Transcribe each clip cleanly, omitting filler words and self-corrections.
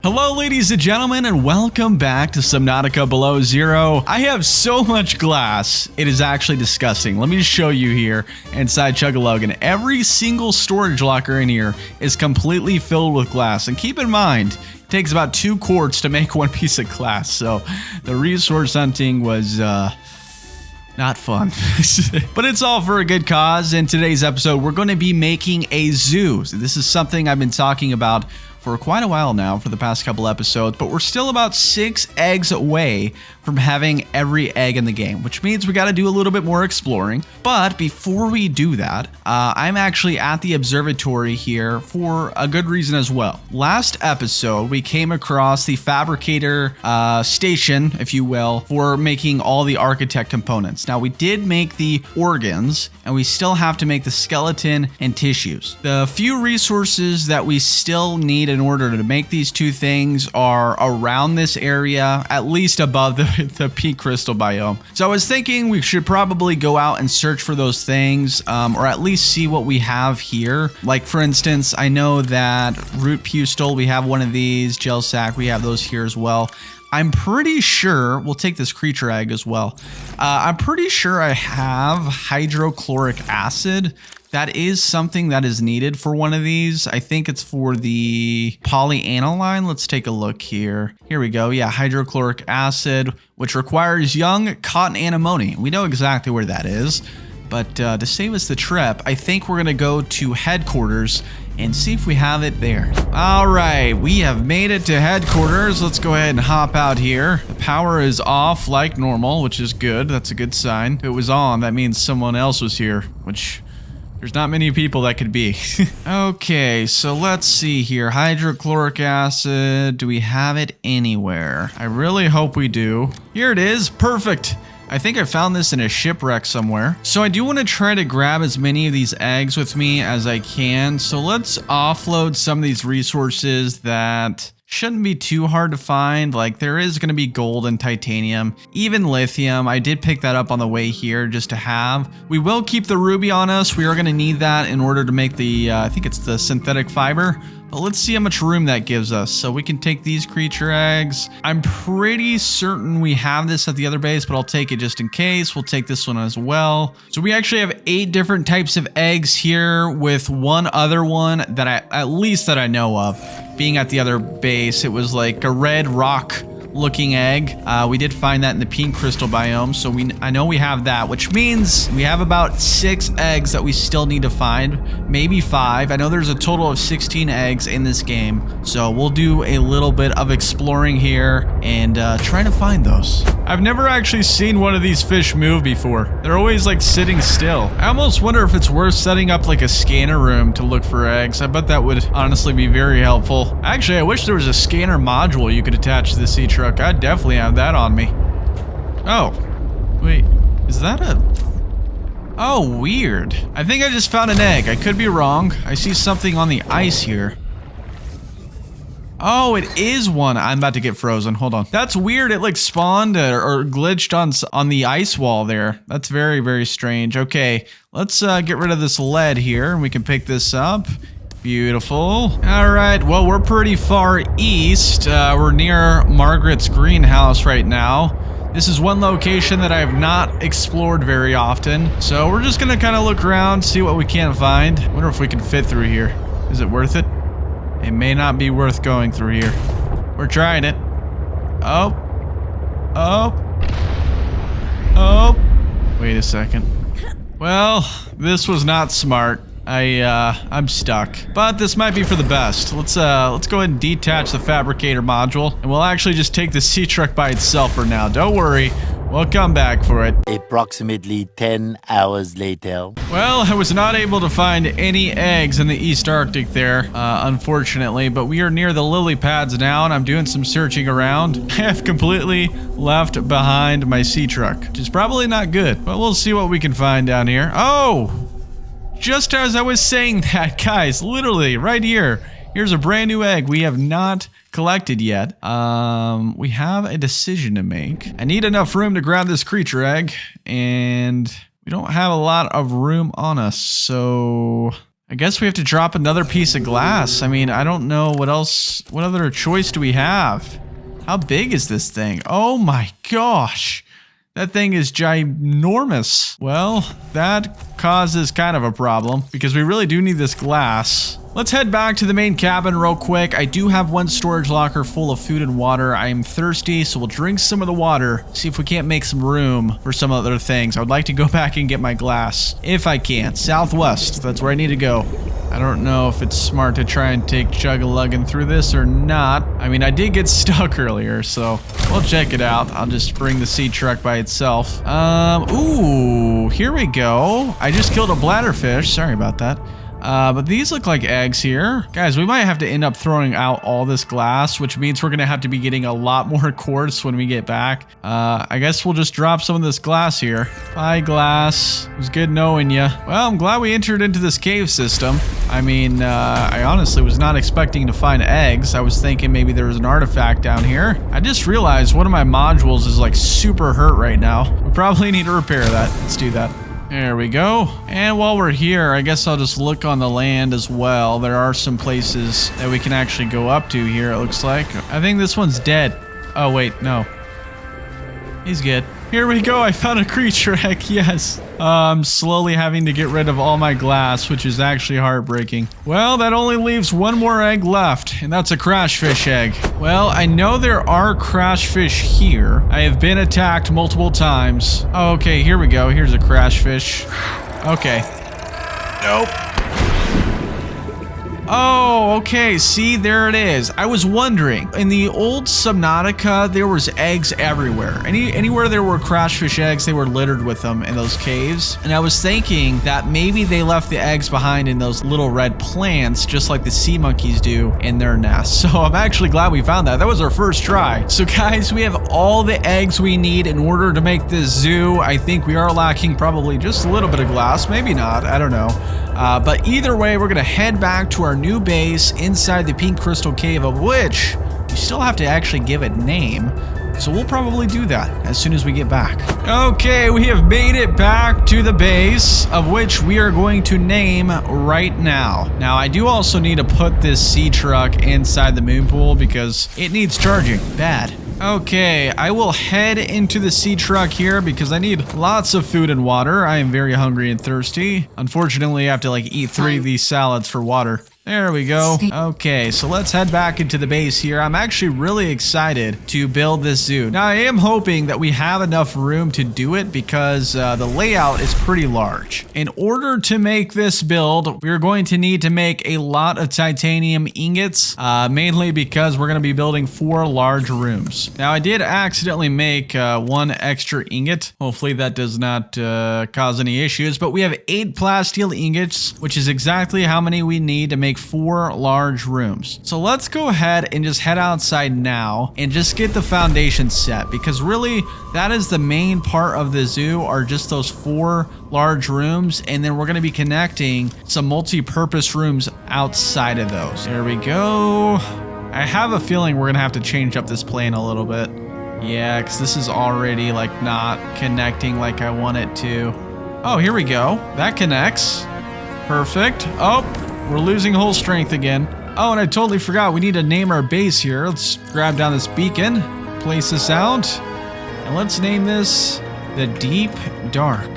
Hello ladies and gentlemen, and welcome back to Subnautica Below Zero. I have so much glass, it is actually disgusting. Let me just show you here inside Chug-a-Lug, every single storage locker in here is completely filled with glass. And keep in mind, it takes about 2 quarts to make 1 piece of glass, so the resource hunting was not fun. But it's all for a good cause. In today's episode, we're going to be making a zoo. So this is something I've been talking about for quite a while now, for the past couple episodes, but we're still about 6 eggs away from having every egg in the game, which means we got to do a little bit more exploring. But before we do that, I'm actually at the observatory here for a good reason as well. Last episode, we came across the fabricator station, if you will, for making all the architect components. Now, we did make the organs, and we still have to make the skeleton and tissues. The few resources that we still need in order to make these 2 things are around this area, at least above the pea crystal biome. So I was thinking we should probably go out and search for those things, or at least see what we have here. Like, for instance, I know that root pustil, we have one of these, gel sack, we have those here as well. I'm pretty sure, we'll take this creature egg as well. I'm pretty sure I have hydrochloric acid. That is something that is needed for one of these. I think it's for the polyaniline. Let's take a look here. Here we go. Yeah, hydrochloric acid, which requires young cotton anemone. We know exactly where that is. But to save us the trip, I think we're going to go to headquarters and see if we have it there. All right, we have made it to headquarters. Let's go ahead and hop out here. The power is off like normal, which is good. That's a good sign. If it was on, that means someone else was here, which there's not many people that could be. Okay, so let's see here. Hydrochloric acid, do we have it anywhere? I really hope we do. Here it is, perfect. I think I found this in a shipwreck somewhere. So I do want to try to grab as many of these eggs with me as I can. So let's offload some of these resources that shouldn't be too hard to find. Like, there is going to be gold and titanium, even lithium. I did pick that up on the way here just to have. We will keep the ruby on us. We are going to need that in order to make the, I think it's the synthetic fiber. But let's see how much room that gives us. So we can take these creature eggs. I'm pretty certain we have this at the other base, but I'll take it just in case. We'll take this one as well. So we actually have 8 different types of eggs here, with one other one that at least that I know of being at the other base. It was like a red rock looking egg. We did find that in the pink crystal biome, so I know we have that, which means we have about 6 eggs that we still need to find, maybe 5. I know there's a total of 16 eggs in this game, so we'll do a little bit of exploring here and try to find those. I've never actually seen one of these fish move before. They're always like sitting still. I almost wonder if it's worth setting up like a scanner room to look for eggs. I bet that would honestly be very helpful. Actually, I wish there was a scanner module you could attach to the sea truck. I'd definitely have that on me. Oh, wait, is that a... Oh, weird. I think I just found an egg. I could be wrong. I see something on the ice here. Oh, it is one. I'm about to get frozen. Hold on. That's weird. It like spawned or glitched on the ice wall there. That's very, very strange. Okay, let's get rid of this lead here, and we can pick this up. Beautiful. All right, well, we're pretty far east. We're near Margaret's greenhouse right now. This is one location that I have not explored very often. So we're just gonna kind of look around, see what we can find. Wonder if we can fit through here. Is it worth it? It may not be worth going through here. We're trying it. Oh. Oh. Oh. Wait a second. Well, this was not smart. I'm stuck, but this might be for the best. Let's go ahead and detach the fabricator module, and we'll actually just take the sea truck by itself for now. Don't worry, we'll come back for it. Approximately 10 hours later. Well, I was not able to find any eggs in the East Arctic there, unfortunately, but we are near the lily pads now, and I'm doing some searching around. I have completely left behind my sea truck, which is probably not good, but we'll see what we can find down here. Oh! Just as I was saying that, guys, literally right here, here's a brand new egg we have not collected yet. We have a decision to make. I need enough room to grab this creature egg, and we don't have a lot of room on us, so I guess we have to drop another piece of glass. I mean, I don't know what else. What other choice do we have? How big is this thing? Oh my gosh. That thing is ginormous. Well, that causes kind of a problem because we really do need this glass. Let's head back to the main cabin real quick. I do have one storage locker full of food and water. I am thirsty, so we'll drink some of the water, see if we can't make some room for some other things. I would like to go back and get my glass, if I can. Southwest, that's where I need to go. I don't know if it's smart to try and take Chug-a-Luggin through this or not. I mean, I did get stuck earlier, so we'll check it out. I'll just bring the sea truck by itself. Ooh, here we go. I just killed a bladderfish. Sorry about that. But these look like eggs here. Guys, we might have to end up throwing out all this glass, which means we're going to have to be getting a lot more quartz when we get back. I guess we'll just drop some of this glass here. Bye, glass. It was good knowing you. Well, I'm glad we entered into this cave system. I mean, I honestly was not expecting to find eggs. I was thinking maybe there was an artifact down here. I just realized one of my modules is like super hurt right now. We probably need to repair that. Let's do that. There we go. And while we're here, I guess I'll just look on the land as well. There are some places that we can actually go up to here, it looks like. I think this one's dead. Oh, wait, no. He's good. Here we go. I found a creature egg. Yes. I'm slowly having to get rid of all my glass, which is actually heartbreaking. Well, that only leaves one more egg left, and that's a crashfish egg. Well, I know there are crashfish here. I have been attacked multiple times. Oh, okay, here we go. Here's a crashfish. Okay. Nope. Oh, okay. See, there it is. I was wondering. In the old Subnautica, there was eggs everywhere. Anywhere there were crashfish eggs, they were littered with them in those caves. And I was thinking that maybe they left the eggs behind in those little red plants, just like the sea monkeys do in their nests. So I'm actually glad we found that. That was our first try. So guys, we have all the eggs we need in order to make this zoo. I think we are lacking probably just a little bit of glass. Maybe not. I don't know. But either way, we're going to head back to our new base inside the Pink Crystal Cave, of which we still have to actually give it a name. So we'll probably do that as soon as we get back. Okay, we have made it back to the base, of which we are going to name right now. Now, I do also need to put this sea truck inside the moon pool because it needs charging bad. Okay, I will head into the sea truck here because I need lots of food and water. I am very hungry and thirsty. Unfortunately, I have to like eat 3 of these salads for water. There we go. Okay, so let's head back into the base here. I'm actually really excited to build this zoo. Now, I am hoping that we have enough room to do it because the layout is pretty large. In order to make this build, we're going to need to make a lot of titanium ingots, mainly because we're going to be building 4 large rooms. Now, I did accidentally make 1 extra ingot. Hopefully, that does not cause any issues, but we have 8 plasteel ingots, which is exactly how many we need to make 4 large rooms. So let's go ahead and just head outside now and just get the foundation set, because really that is the main part of the zoo, are just those 4 large rooms, and then we're going to be connecting some multi-purpose rooms outside of those. There we go. I have a feeling we're going to have to change up this plane a little bit. Yeah, because this is already like not connecting like I want it to. Oh, here we go. That connects. Perfect. Oh, we're losing hull strength again. Oh, and I totally forgot. We need to name our base here. Let's grab down this beacon, place this out, and let's name this the Deep Dark.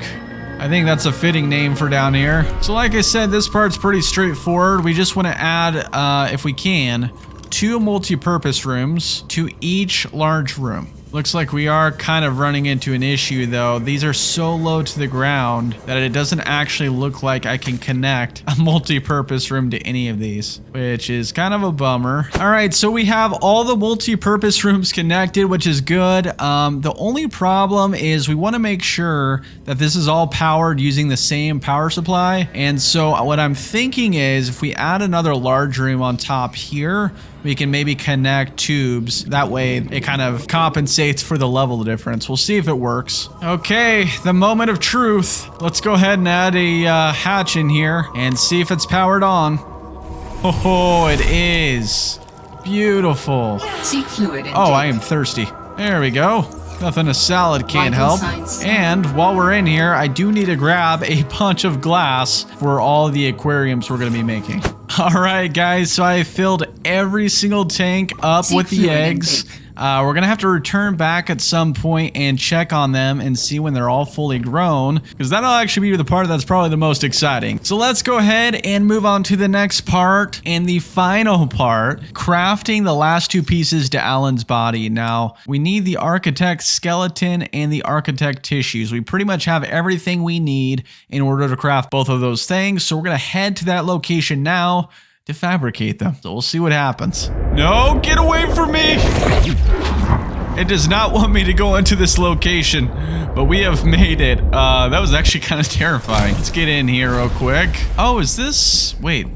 I think that's a fitting name for down here. So like I said, this part's pretty straightforward. We just want to add, if we can, 2 multi-purpose rooms to each large room. Looks like we are kind of running into an issue though. These are so low to the ground that it doesn't actually look like I can connect a multi-purpose room to any of these, which is kind of a bummer. All right, so we have all the multi-purpose rooms connected, which is good. The only problem is we want to make sure that this is all powered using the same power supply. And so what I'm thinking is if we add another large room on top here, we can maybe connect tubes. That way it kind of compensates for the level difference. We'll see if it works. Okay, the moment of truth. Let's go ahead and add a hatch in here and see if it's powered on. Oh, it is. Beautiful. Seek fluid intake. Oh, I am thirsty. There we go. Nothing a salad can't Vital help. signs. And while we're in here, I do need to grab a bunch of glass for all the aquariums we're going to be making. All right, guys, so I filled every single tank up Seek with the fluid eggs. intake. We're going to have to return back at some point and check on them and see when they're all fully grown, because that'll actually be the part that's probably the most exciting. So let's go ahead and move on to the next part and the final part, crafting the last two pieces to Alan's body. Now, we need the architect skeleton and the architect tissues. We pretty much have everything we need in order to craft both of those things. So we're going to head to that location now to fabricate them. So we'll see what happens. No, get away from me! It does not want me to go into this location, but we have made it. That was actually kind of terrifying. Let's get in here real quick. Oh, is this... Wait.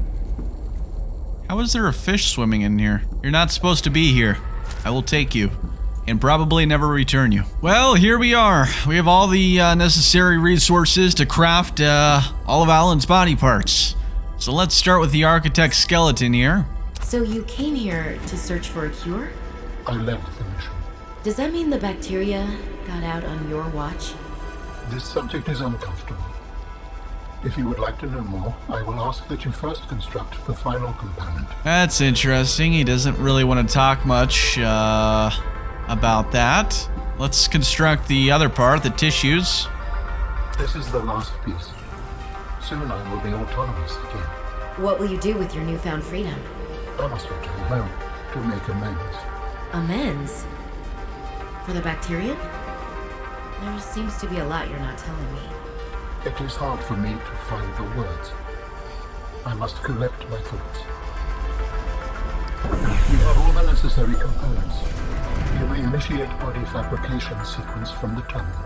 How is there a fish swimming in here? You're not supposed to be here. I will take you and probably never return you. Well, here we are. We have all the necessary resources to craft all of Alan's body parts. So let's start with the architect skeleton here. So you came here to search for a cure? I led the mission. Does that mean the bacteria got out on your watch? This subject is uncomfortable. If you would like to know more, I will ask that you first construct the final component. That's interesting. He doesn't really want to talk much about that. Let's construct the other part, the tissues. This is the last piece. Soon I will be autonomous again. What will you do with your newfound freedom? I must return home to make amends. Amends? For the bacterium? There seems to be a lot you're not telling me. It is hard for me to find the words. I must collect my thoughts. You have all the necessary components. You may initiate body fabrication sequence from the terminal.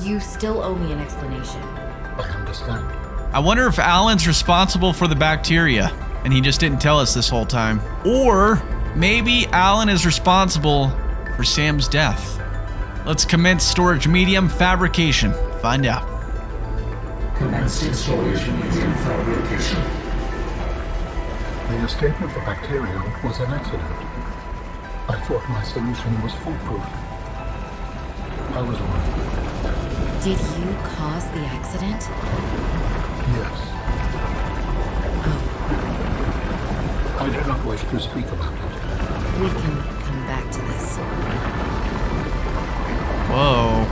You still owe me an explanation. I understand. I wonder if Alan's responsible for the bacteria and he just didn't tell us this whole time. Or maybe Alan is responsible for Sam's death. Let's commence storage medium fabrication. Find out. Commencing storage medium fabrication. The escape of the bacterium was an accident. I thought my solution was foolproof. I was wrong. Did you cause the accident? Yes. I do not wish to speak about it. We can come back to this. Whoa.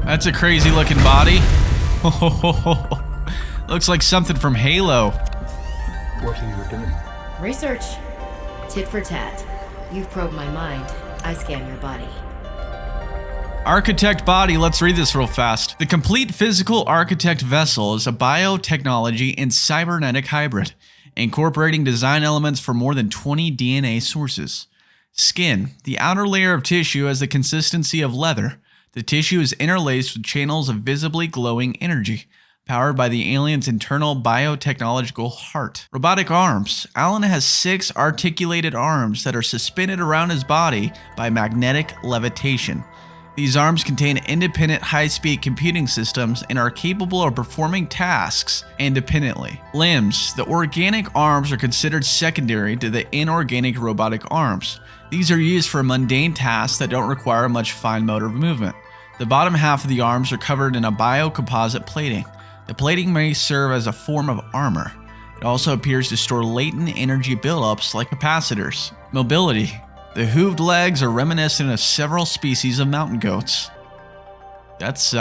That's a crazy looking body. Looks like something from Halo. What are you doing? Research. Tit for tat. You've probed my mind. I scan your body. Architect body, let's read this real fast. The complete physical architect vessel is a biotechnology and cybernetic hybrid, incorporating design elements from more than 20 DNA sources. Skin. The outer layer of tissue has the consistency of leather. The tissue is interlaced with channels of visibly glowing energy, powered by the alien's internal biotechnological heart. Robotic arms. Alan has 6 articulated arms that are suspended around his body by magnetic levitation. These arms contain independent high-speed computing systems and are capable of performing tasks independently. Limbs. The organic arms are considered secondary to the inorganic robotic arms. These are used for mundane tasks that don't require much fine motor movement. The bottom half of the arms are covered in a biocomposite plating. The plating may serve as a form of armor. It also appears to store latent energy buildups like capacitors. Mobility. The hooved legs are reminiscent of several species of mountain goats. That's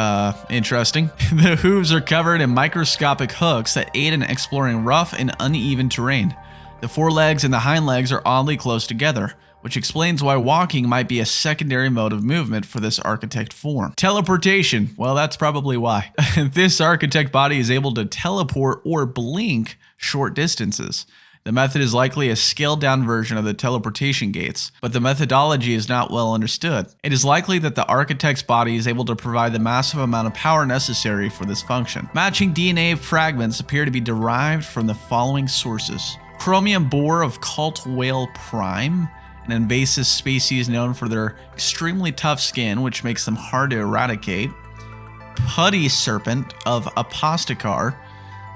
interesting. The hooves are covered in microscopic hooks that aid in exploring rough and uneven terrain. The forelegs and the hind legs are oddly close together, which explains why walking might be a secondary mode of movement for this architect form. Teleportation. Well, that's probably why. This architect body is able to teleport or blink short distances. The method is likely a scaled-down version of the teleportation gates, but the methodology is not well understood. It is likely that the architect's body is able to provide the massive amount of power necessary for this function. Matching DNA fragments appear to be derived from the following sources. Chromium boar of Cult Whale Prime, an invasive species known for their extremely tough skin, which makes them hard to eradicate. Putty serpent of Apostocar.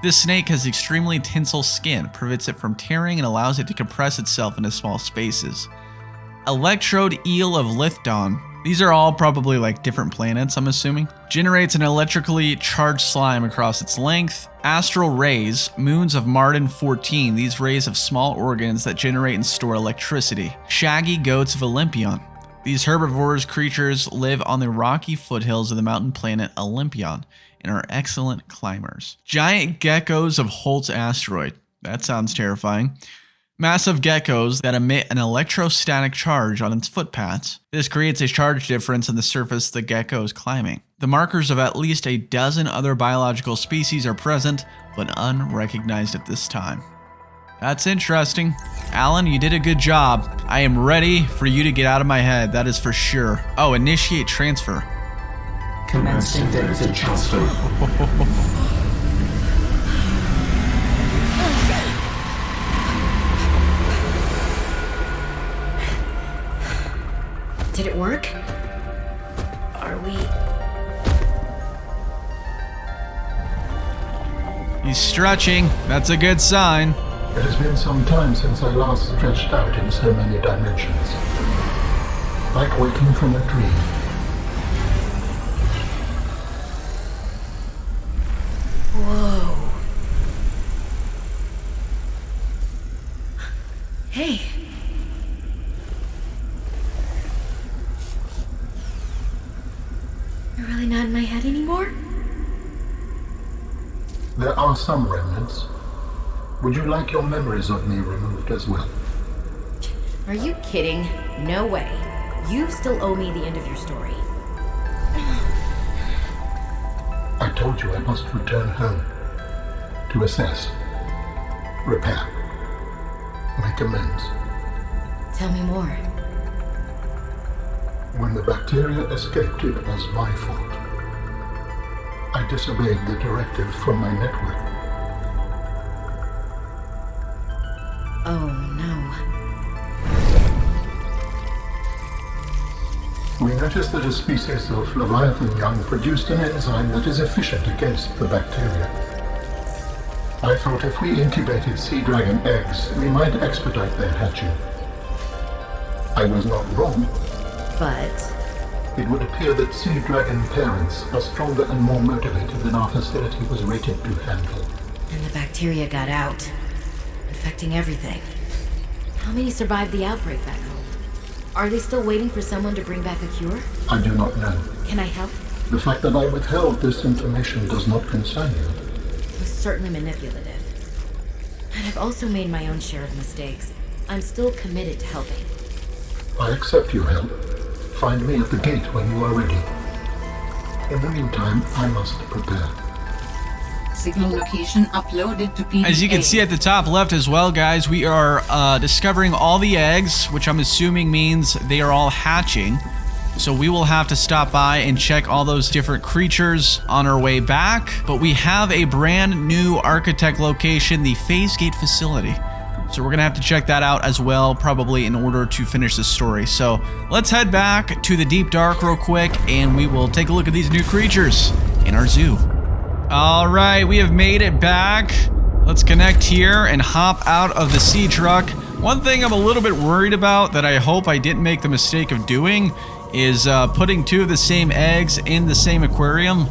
This snake has extremely tensile skin, prevents it from tearing and allows it to compress itself into small spaces. Electrode eel of Lithdon. These are all probably like different planets, I'm assuming. Generates an electrically charged slime across its length. Astral rays, moons of Martin 14. These rays have small organs that generate and store electricity. Shaggy goats of Olympion. These herbivorous creatures live on the rocky foothills of the mountain planet Olympion and are excellent climbers. Giant geckos of Holt's asteroid. That sounds terrifying. Massive geckos that emit an electrostatic charge on its footpads. This creates a charge difference in the surface the gecko is climbing. The markers of at least a dozen other biological species are present, but unrecognized at this time. That's interesting. Alan, you did a good job. I am ready for you to get out of my head, that is for sure. Oh, initiate transfer. Commencing data transfer. Did it work? Are we... He's stretching. That's a good sign. It has been some time since I last stretched out in so many dimensions. Like waking from a dream. Whoa. Hey. You're really not in my head anymore? There are some remnants. Would you like your memories of me removed as well? Are you kidding? No way. You still owe me the end of your story. I told you I must return home. To assess. Repair. Make amends. Tell me more. When the bacteria escaped, it was my fault. I disobeyed the directive from my network. Oh no. We noticed that a species of Leviathan young produced an enzyme that is efficient against the bacteria. I thought if we incubated sea dragon eggs, we might expedite their hatching. I was not wrong. But... It would appear that sea dragon parents are stronger and more motivated than our facility was rated to handle. And the bacteria got out, infecting everything. How many survived the outbreak back home? Are they still waiting for someone to bring back a cure? I do not know. Can I help? The fact that I withheld this information does not concern you. It was certainly manipulative. And I've also made my own share of mistakes. I'm still committed to helping. I accept your help. Find me at the gate when you are ready. In the meantime, I must prepare. Signal location uploaded to PDA. As you can see at the top left as well, guys, we are discovering all the eggs, which I'm assuming means they are all hatching. So we will have to stop by and check all those different creatures on our way back. But we have a brand new architect location, the Phase Gate facility. So we're gonna have to check that out as well, probably in order to finish the story. So let's head back to the Deep Dark real quick, and we will take a look at these new creatures in our zoo. All right, we have made it back. Let's connect here and hop out of the sea truck. One thing I'm a little bit worried about that I hope I didn't make the mistake of doing is putting two of the same eggs in the same aquarium.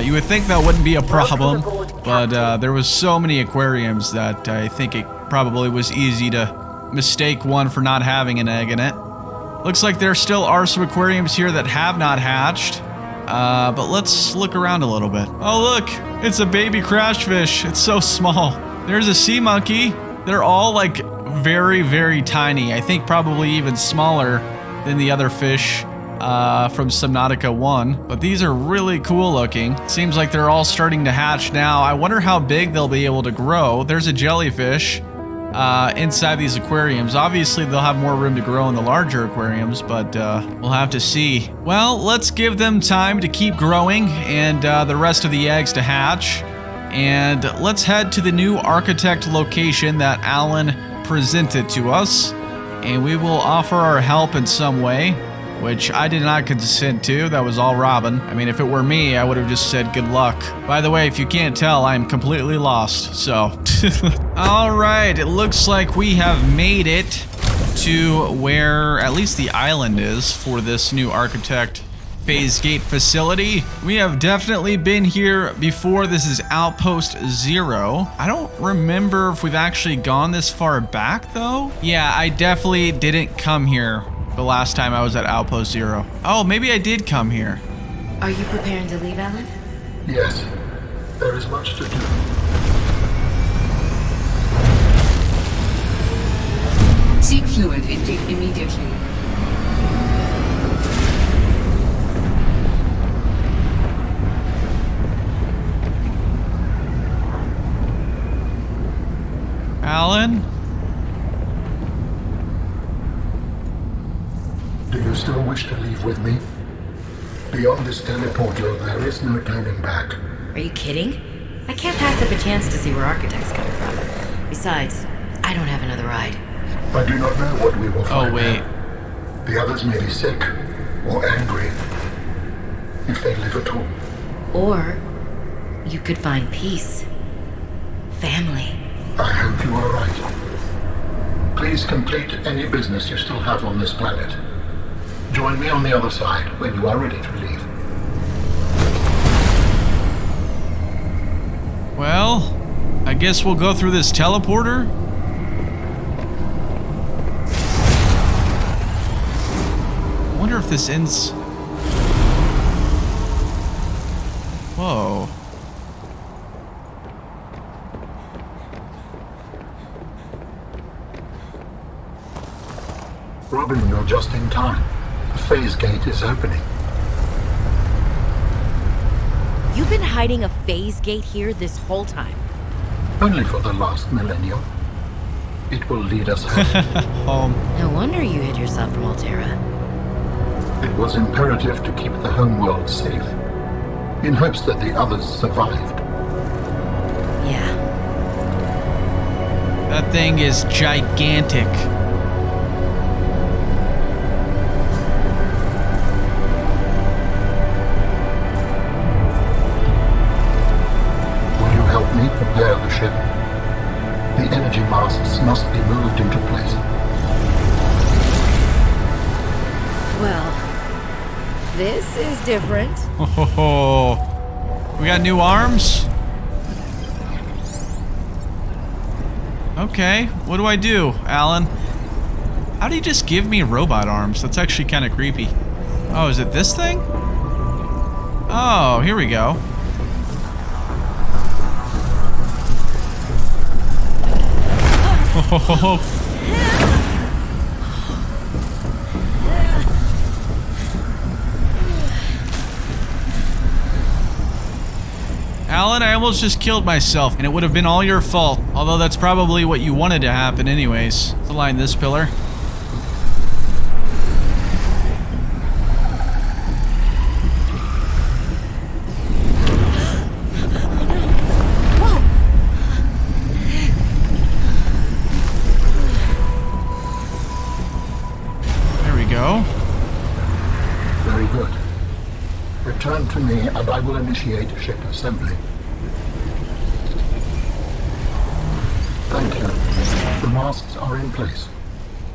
You would think that wouldn't be a problem, but there was so many aquariums that I think it probably was easy to mistake one for not having an egg in it. Looks like there still are some aquariums here that have not hatched, but let's look around a little bit. Oh look, it's a baby crash fish. It's so small. There's a sea monkey. They're all like very, very tiny. I think probably even smaller than the other fish from Subnautica 1, but these are really cool looking. Seems like they're all starting to hatch now. I wonder how big they'll be able to grow. There's a jellyfish inside these aquariums. Obviously, they'll have more room to grow in the larger aquariums, but we'll have to see. Well, let's give them time to keep growing and the rest of the eggs to hatch. And let's head to the new architect location that Alan presented to us, and we will offer our help in some way, which I did not consent to. That was all Robin. I mean, if it were me, I would have just said good luck. By the way, if you can't tell, I'm completely lost, so. All right, it looks like we have made it to where at least the island is for this new architect phase gate facility. We have definitely been here before. This is Outpost Zero. I don't remember if we've actually gone this far back though. Yeah, I definitely didn't come here the last time I was at Outpost Zero. Oh, maybe I did come here. Are you preparing to leave, Alan? Yes, there is much to do. Seek fluid intake immediately. Alan? Do you still wish to leave with me? Beyond this teleporter, there is no turning back. Are you kidding? I can't pass up a chance to see where Architect's coming from. Besides, I don't have another ride. I do not know what we will find. Oh, wait. There. The others may be sick or angry, if they live at all. Or you could find peace. Family. I hope you are right. Please complete any business you still have on this planet. Join me on the other side when you are ready to leave. Well, I guess we'll go through this teleporter. I wonder if this ends... Whoa. Robin, you're just in time. The phase gate is opening. You've been hiding a phase gate here this whole time. Only for the last millennium. It will lead us home. No wonder you hid yourself from Altera. It was imperative to keep the homeworld safe, in hopes that the others survived. Yeah. That thing is gigantic. Will you help me prepare the ship? The energy masts must be moved into place. Well, this is different. Oh, we got new arms? Okay, what do I do, Alan? How do you just give me robot arms? That's actually kind of creepy. Oh, is it this thing? Oh, here we go. Alan, I almost just killed myself, and it would have been all your fault. Although that's probably what you wanted to happen anyways. Let's align this pillar. There we go. Very good. Return to me and I will initiate ship assembly. Thank you. The masts are in place.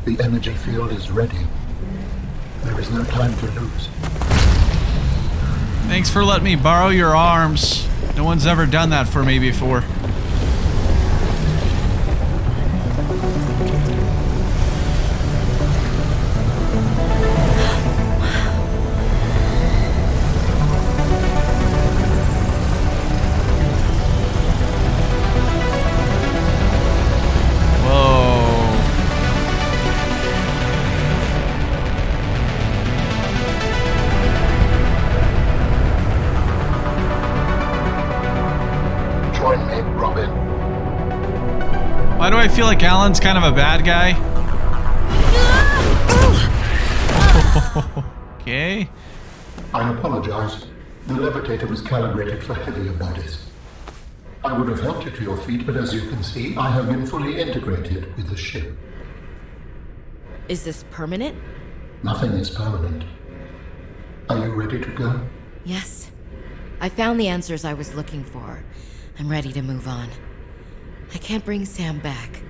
The energy field is ready. There is no time to lose. Thanks for letting me borrow your arms. No one's ever done that for me before. Join me, Robin. Why do I feel like Alan's kind of a bad guy? Okay. I apologize. The levitator was calibrated for heavier bodies. I would have helped you to your feet, but as you can see, I have been fully integrated with the ship. Is this permanent? Nothing is permanent. Are you ready to go? Yes. I found the answers I was looking for. I'm ready to move on. I can't bring Sam back.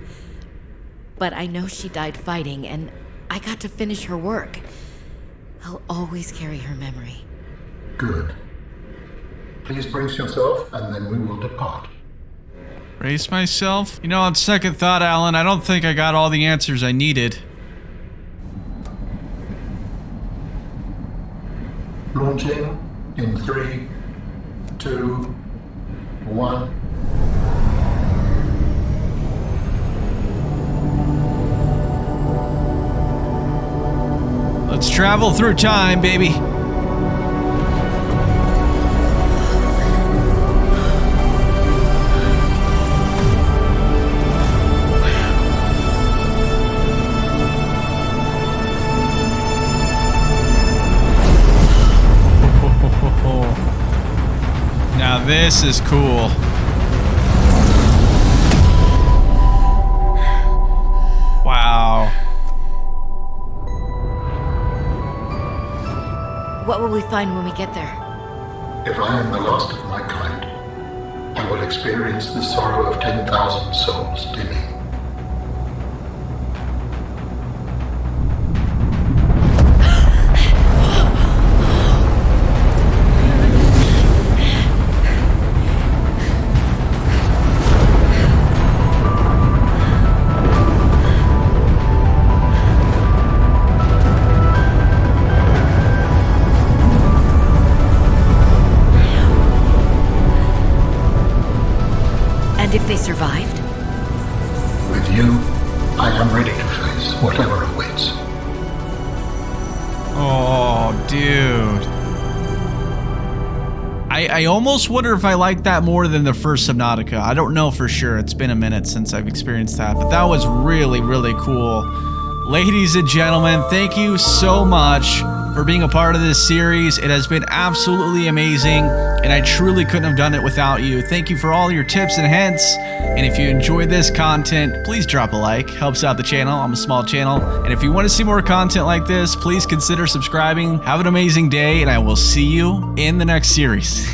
but I know she died fighting, and I got to finish her work. I'll always carry her memory. Good. Please brace yourself, and then we will depart. Brace myself? You know, on second thought, Alan, I don't think I got all the answers I needed. Launching in 3, 2, 1. Let's travel through time, baby. Now this is cool. Wow. What will we find when we get there? If I am the last of my kind, I will experience the sorrow of 10,000 souls dimming. And if they survived? With you, I am ready to face whatever awaits. Oh, dude. I almost wonder if I like that more than the first Subnautica. I don't know for sure. It's been a minute since I've experienced that, but that was really, really cool. Ladies and gentlemen, thank you so much for being a part of this series. It has been absolutely amazing, and I truly couldn't have done it without you. Thank you for all your tips and hints. And if you enjoyed this content, please drop a like. Helps out the channel. I'm a small channel. And if you want to see more content like this, please consider subscribing. Have an amazing day, and I will see you in the next series.